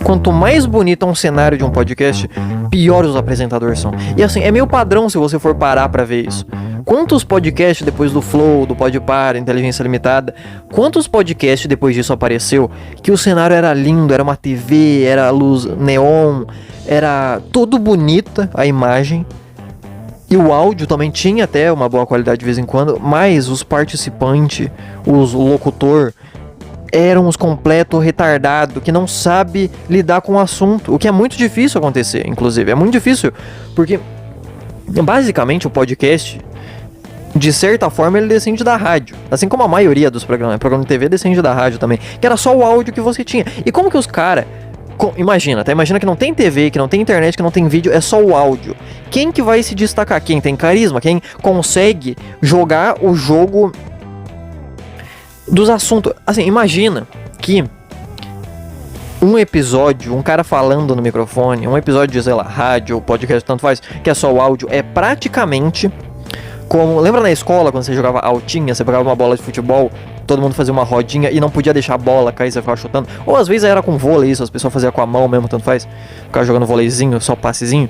quanto mais bonito é um cenário de um podcast, pior os apresentadores são. E assim, é meio padrão se você for parar pra ver isso. Quantos podcasts depois do Flow, do Podpah, Inteligência Limitada, quantos podcasts depois disso apareceu que o cenário era lindo, era uma TV, era luz neon, era tudo bonita a imagem. E o áudio também tinha até uma boa qualidade de vez em quando, mas os participantes, o locutor, eram os completos retardados, que não sabe lidar com o assunto, o que é muito difícil acontecer, inclusive. É muito difícil, porque basicamente o podcast, de certa forma, ele descende da rádio. Assim como a maioria dos programas de TV descende da rádio também, que era só o áudio que você tinha. E como que os caras... Imagina que não tem TV, que não tem internet, que não tem vídeo, é só o áudio. Quem que vai se destacar? Quem tem carisma? Quem consegue jogar o jogo dos assuntos? Assim, imagina que um episódio, um cara falando no microfone, um episódio de, sei lá, rádio, podcast, tanto faz, que é só o áudio, é praticamente como... Lembra na escola, quando você jogava altinha, você pegava uma bola de futebol, todo mundo fazia uma rodinha e não podia deixar a bola cair, você ficava chutando? Ou às vezes era com vôlei isso, as pessoas faziam com a mão mesmo, tanto faz, ficava jogando vôleizinho, só passezinho,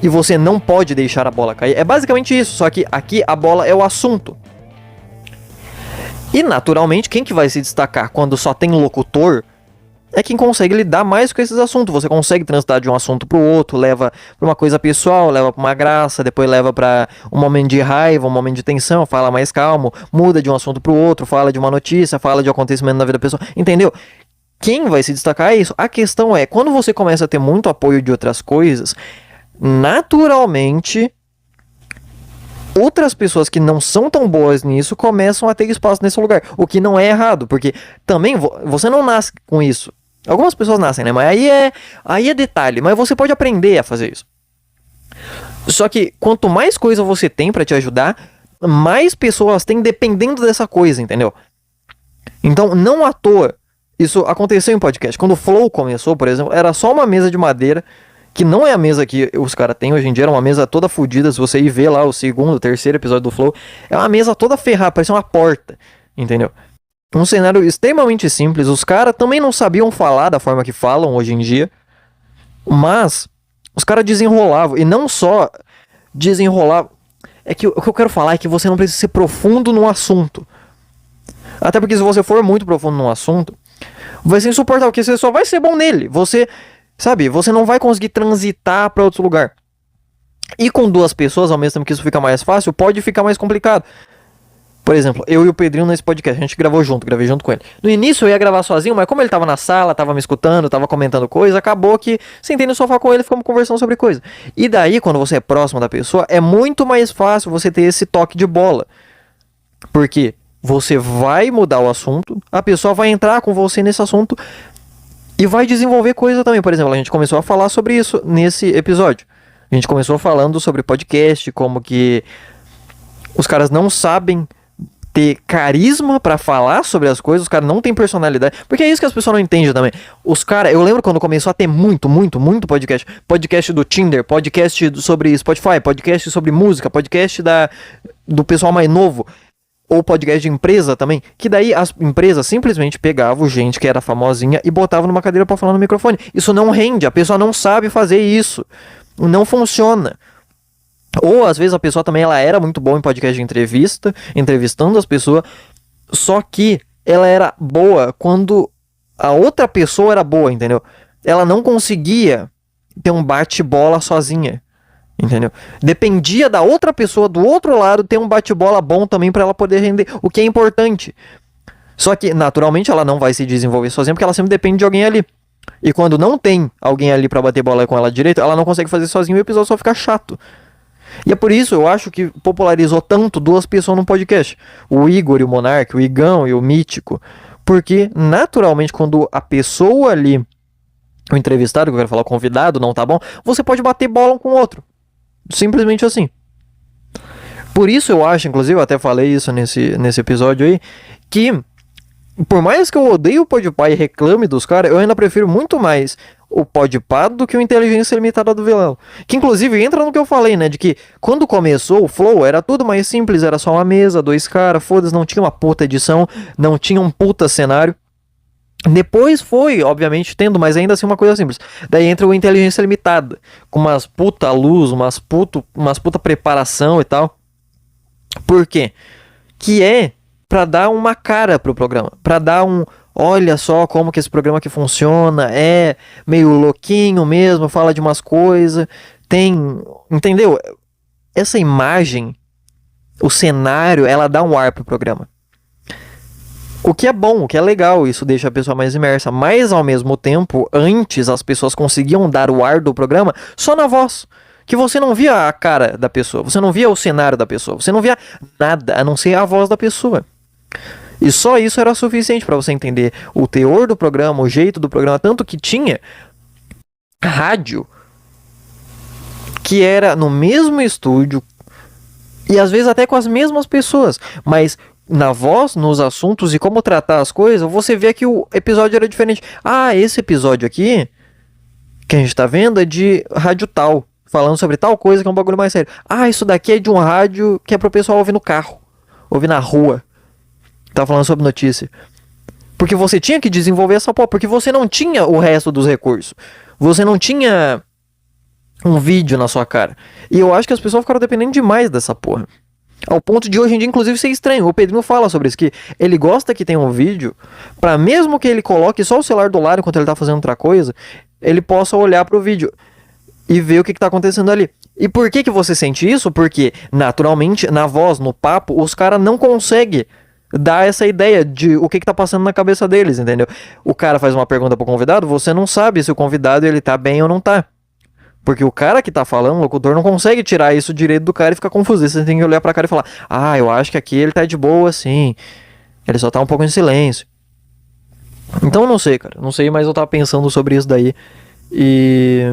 e você não pode deixar a bola cair. É basicamente isso, só que aqui a bola é o assunto. E naturalmente, quem que vai se destacar quando só tem locutor é quem consegue lidar mais com esses assuntos. Você consegue transitar de um assunto pro outro, leva pra uma coisa pessoal, leva pra uma graça, depois leva pra um momento de raiva, um momento de tensão, fala mais calmo, muda de um assunto pro outro, fala de uma notícia, fala de um acontecimento na vida da pessoa, entendeu? Quem vai se destacar é isso. A questão é, quando você começa a ter muito apoio de outras coisas, naturalmente outras pessoas que não são tão boas nisso começam a ter espaço nesse lugar, o que não é errado, porque também você não nasce com isso. Algumas pessoas nascem, né? Mas aí é detalhe, mas você pode aprender a fazer isso. Só que quanto mais coisa você tem pra te ajudar, mais pessoas tem dependendo dessa coisa, entendeu? Então, não à toa, isso aconteceu em podcast. Quando o Flow começou, por exemplo, era só uma mesa de madeira, que não é a mesa que os caras têm hoje em dia, era uma mesa toda fodida. Se você ir ver lá o segundo, o terceiro episódio do Flow, é uma mesa toda ferrada, parece uma porta, entendeu? Um cenário extremamente simples. Os caras também não sabiam falar da forma que falam hoje em dia, mas os caras desenrolavam, e não só desenrolavam. É que o que eu quero falar é que você não precisa ser profundo no assunto. Até porque se você for muito profundo no assunto, vai ser insuportável, porque você só vai ser bom nele. Você não vai conseguir transitar para outro lugar. E com duas pessoas, ao mesmo tempo que isso fica mais fácil, pode ficar mais complicado. Por exemplo, eu e o Pedrinho nesse podcast, a gente gravei junto com ele. No início eu ia gravar sozinho, mas como ele tava na sala, tava me escutando, tava comentando coisa, acabou que sentei no sofá com ele e ficamos conversando sobre coisa. E daí, quando você é próximo da pessoa, é muito mais fácil você ter esse toque de bola. Porque você vai mudar o assunto, a pessoa vai entrar com você nesse assunto e vai desenvolver coisa também. Por exemplo, a gente começou a falar sobre isso nesse episódio. A gente começou falando sobre podcast, como que os caras não sabem ter carisma pra falar sobre as coisas, os caras não têm personalidade, porque é isso que as pessoas não entendem também. Os caras, eu lembro quando começou a ter muito podcast do Tinder, podcast sobre Spotify, podcast sobre música, podcast do pessoal mais novo, ou podcast de empresa também, que daí as empresas simplesmente pegavam gente que era famosinha e botavam numa cadeira pra falar no microfone. Isso não rende, a pessoa não sabe fazer isso, não funciona. Ou às vezes a pessoa também ela era muito boa em podcast de entrevista, entrevistando as pessoas, só que ela era boa quando a outra pessoa era boa, entendeu? Ela não conseguia ter um bate-bola sozinha, entendeu? Dependia da outra pessoa do outro lado ter um bate-bola bom também para ela poder render, o que é importante. Só que naturalmente ela não vai se desenvolver sozinha porque ela sempre depende de alguém ali. E quando não tem alguém ali para bater bola com ela direito, ela não consegue fazer sozinha e o episódio só fica chato. E é por isso eu acho que popularizou tanto duas pessoas no podcast. O Igor e o Monark, o Igão e o Mítico. Porque, naturalmente, quando a pessoa ali, o entrevistado, que eu quero falar, o convidado, não tá bom, você pode bater bola um com o outro. Simplesmente assim. Por isso eu acho, inclusive, eu até falei isso nesse episódio aí, que por mais que eu odeie o Podpah e reclame dos caras, eu ainda prefiro muito mais o Podpah do que o Inteligência Limitada do Vilela. Que inclusive entra no que eu falei, né? De que quando começou o Flow era tudo mais simples, era só uma mesa, dois caras, foda-se, não tinha uma puta edição, não tinha um puta cenário. Depois foi, obviamente, tendo, mas ainda assim uma coisa simples. Daí entra o Inteligência Limitada, com umas puta luz, umas puta preparação e tal. Por quê? Que é pra dar uma cara pro programa, pra dar um, olha só como que esse programa aqui funciona, é meio louquinho mesmo, fala de umas coisas, tem, entendeu? Essa imagem, o cenário, ela dá um ar pro programa. O que é bom, o que é legal, isso deixa a pessoa mais imersa, mas ao mesmo tempo, antes as pessoas conseguiam dar o ar do programa só na voz. Que você não via a cara da pessoa, você não via o cenário da pessoa, você não via nada a não ser a voz da pessoa. E só isso era suficiente para você entender o teor do programa, o jeito do programa, tanto que tinha rádio que era no mesmo estúdio e às vezes até com as mesmas pessoas, mas na voz, nos assuntos e como tratar as coisas, você vê que o episódio era diferente. Ah, esse episódio aqui que a gente tá vendo é de rádio tal, falando sobre tal coisa que é um bagulho mais sério. Ah, isso daqui é de um rádio que é pro pessoal ouvir no carro, ouvir na rua. Tá falando sobre notícia. Porque você tinha que desenvolver essa porra, porque você não tinha o resto dos recursos. Você não tinha um vídeo na sua cara. E eu acho que as pessoas ficaram dependendo demais dessa porra. Ao ponto de hoje em dia, inclusive, ser estranho. O Pedrinho fala sobre isso, que ele gosta que tenha um vídeo, pra mesmo que ele coloque só o celular do lado enquanto ele tá fazendo outra coisa, ele possa olhar pro vídeo e ver o que tá acontecendo ali. E por que você sente isso? Porque, naturalmente, na voz, no papo, os caras não conseguem dar essa ideia de o que tá passando na cabeça deles, entendeu? O cara faz uma pergunta pro convidado, você não sabe se o convidado ele tá bem ou não tá. Porque o cara que tá falando, o locutor, não consegue tirar isso direito do cara e fica confuso. Você tem que olhar pra cara e falar, ah, eu acho que aqui ele tá de boa, sim. Ele só tá um pouco em silêncio. Então eu não sei, cara. Não sei, mas eu tava pensando sobre isso daí. E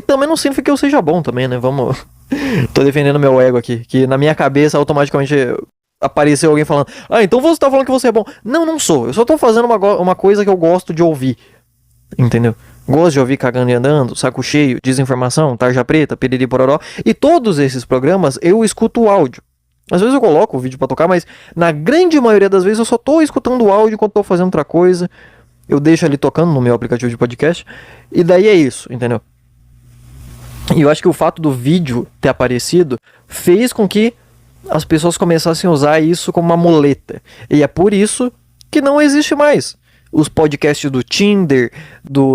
também não significa que eu seja bom também, né? Vamos... Tô defendendo meu ego aqui. Que na minha cabeça, automaticamente, apareceu alguém falando, ah, então você tá falando que você é bom. Não, não sou. Eu só tô fazendo uma coisa que eu gosto de ouvir. Entendeu? Gosto de ouvir Cagando e Andando, Saco Cheio, Desinformação, Tarja Preta, Piriri Pororó. E todos esses programas eu escuto o áudio. Às vezes eu coloco o vídeo pra tocar, mas na grande maioria das vezes eu só tô escutando o áudio enquanto tô fazendo outra coisa. Eu deixo ali tocando no meu aplicativo de podcast. E daí é isso, entendeu? E eu acho que o fato do vídeo ter aparecido fez com que as pessoas começassem a usar isso como uma muleta. E é por isso que não existe mais os podcasts do Tinder,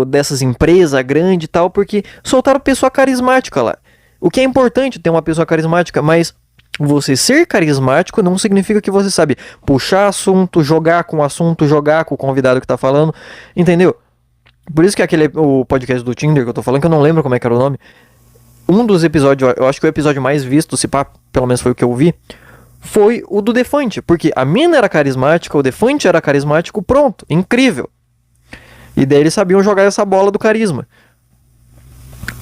dessas empresas grandes e tal, porque soltaram pessoa carismática lá. O que é importante ter uma pessoa carismática, mas você ser carismático não significa que você sabe puxar assunto, jogar com o assunto, jogar com o convidado que tá falando, entendeu? Por isso que o podcast do Tinder que eu tô falando, que eu não lembro como é que era o nome, um dos episódios, eu acho que o episódio mais visto, se pá, pelo menos foi o que eu vi, foi o do Defante, porque a mina era carismática, o Defante era carismático, pronto, incrível. E daí eles sabiam jogar essa bola do carisma.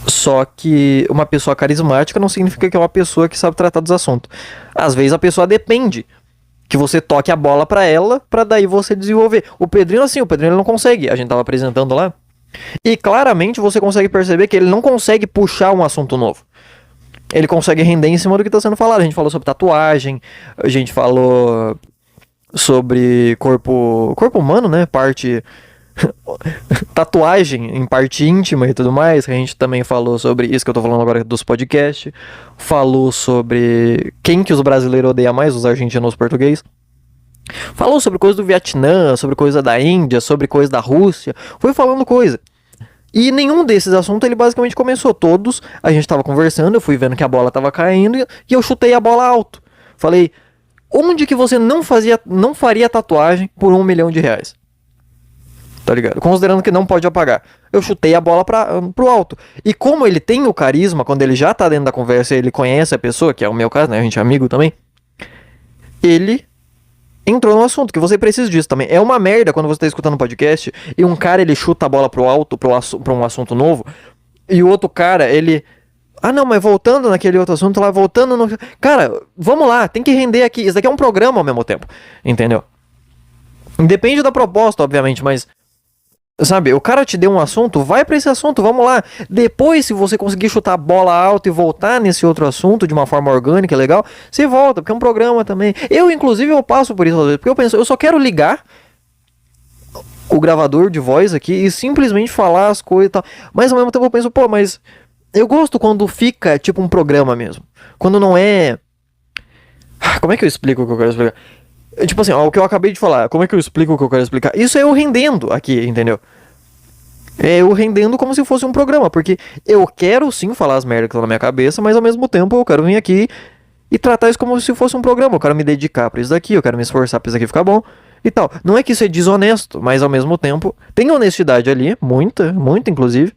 Só que uma pessoa carismática não significa que é uma pessoa que sabe tratar dos assuntos. Às vezes a pessoa depende que você toque a bola pra ela, pra daí você desenvolver. O Pedrinho assim, o Pedrinho ele não consegue, a gente tava apresentando lá. E claramente você consegue perceber que ele não consegue puxar um assunto novo. Ele consegue render em cima do que está sendo falado. A gente falou sobre tatuagem, a gente falou sobre corpo humano, né? Parte tatuagem em parte íntima e tudo mais. A gente também falou sobre isso que eu tô falando agora dos podcasts. Falou sobre quem que os brasileiros odeiam mais, os argentinos ou os portugueses. Falou sobre coisa do Vietnã, sobre coisa da Índia, sobre coisa da Rússia. Foi falando coisa. E nenhum desses assuntos ele basicamente começou. Todos, a gente tava conversando, eu fui vendo que a bola tava caindo e eu chutei a bola alto. Falei, onde que você não faria tatuagem por R$1 milhão? Tá ligado? Considerando que não pode apagar. Eu chutei a bola pro alto. E como ele tem o carisma, quando ele já tá dentro da conversa e ele conhece a pessoa, que é o meu caso, né? A gente é amigo também. Ele entrou no assunto, que você precisa disso também. É uma merda quando você tá escutando um podcast e um cara ele chuta a bola pro alto pra um assunto novo e o outro cara ele... Ah não, mas voltando naquele outro assunto lá, voltando no... Cara, vamos lá, tem que render aqui. Isso daqui é um programa ao mesmo tempo, entendeu? Depende da proposta, obviamente, mas... Sabe, o cara te deu um assunto, vai pra esse assunto, vamos lá. Depois, se você conseguir chutar a bola alta e voltar nesse outro assunto de uma forma orgânica, legal, você volta, porque é um programa também. Eu, inclusive, eu passo por isso às vezes, porque eu penso, eu só quero ligar o gravador de voz aqui e simplesmente falar as coisas e tal. Mas ao mesmo tempo eu penso, pô, mas eu gosto quando fica tipo um programa mesmo. Quando não é. Como é que eu explico o que eu quero explicar? Tipo assim, ó, o que eu acabei de falar, como é que eu explico o que eu quero explicar? Isso é eu rendendo aqui, entendeu? É eu rendendo como se fosse um programa, porque eu quero sim falar as merdas que estão na minha cabeça, mas ao mesmo tempo eu quero vir aqui e tratar isso como se fosse um programa. Eu quero me dedicar pra isso daqui, eu quero me esforçar pra isso aqui ficar bom e tal. Não é que isso é desonesto, mas ao mesmo tempo tem honestidade ali, muita, muita inclusive.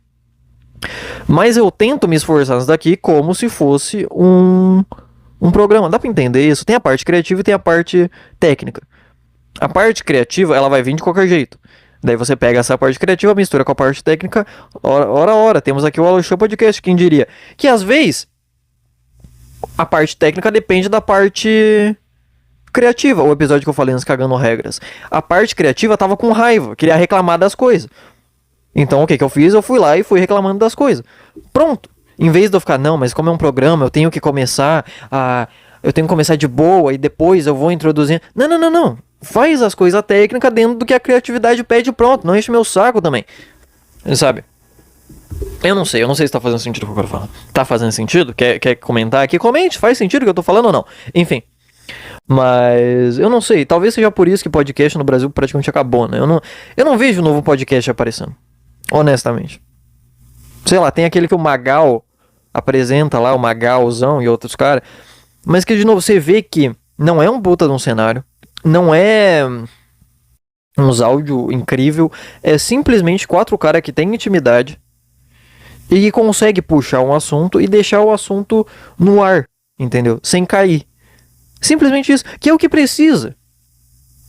Mas eu tento me esforçar nisso daqui como se fosse um programa. Dá pra entender isso? Tem a parte criativa e tem a parte técnica. A parte criativa, ela vai vir de qualquer jeito. Daí você pega essa parte criativa, mistura com a parte técnica, hora. Temos aqui o Alô Show Podcast, quem diria? Que às vezes a parte técnica depende da parte criativa. O episódio que eu falei antes, cagando regras. A parte criativa tava com raiva, queria reclamar das coisas. Então o que eu fiz? Eu fui lá e fui reclamando das coisas. Pronto. Em vez de eu ficar, não, mas como é um programa, eu tenho que começar a. Eu tenho que começar de boa e depois eu vou introduzindo. Não. Faz as coisas técnicas dentro do que a criatividade pede, pronto. Não enche meu saco também. Sabe? Eu não sei se tá fazendo sentido o que eu quero falar. Tá fazendo sentido? Quer comentar aqui? Comente, faz sentido o que eu tô falando ou não? Enfim. Mas eu não sei, talvez seja por isso que podcast no Brasil praticamente acabou, né? Eu não vejo novo podcast aparecendo. Honestamente. Sei lá, tem aquele que o Magal apresenta lá, o Magalzão e outros caras. Mas que, de novo, você vê que não é um puta de um cenário. Não é uns áudio incrível. É simplesmente 4 caras que têm intimidade. E que consegue puxar um assunto e deixar o assunto no ar. Entendeu? Sem cair. Simplesmente isso. Que é o que precisa.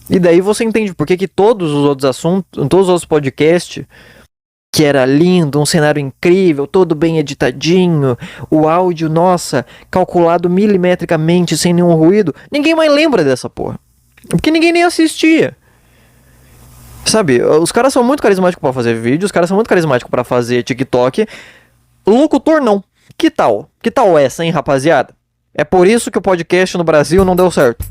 E daí você entende por que todos os outros assuntos, todos os outros podcasts, que era lindo, um cenário incrível, todo bem editadinho, o áudio, nossa, calculado milimetricamente, sem nenhum ruído, ninguém mais lembra dessa porra. Porque ninguém nem assistia. Sabe, os caras são muito carismáticos pra fazer vídeo, os caras são muito carismáticos pra fazer TikTok. Locutor não. Que tal? Que tal essa, hein, rapaziada? É por isso que o podcast no Brasil não deu certo.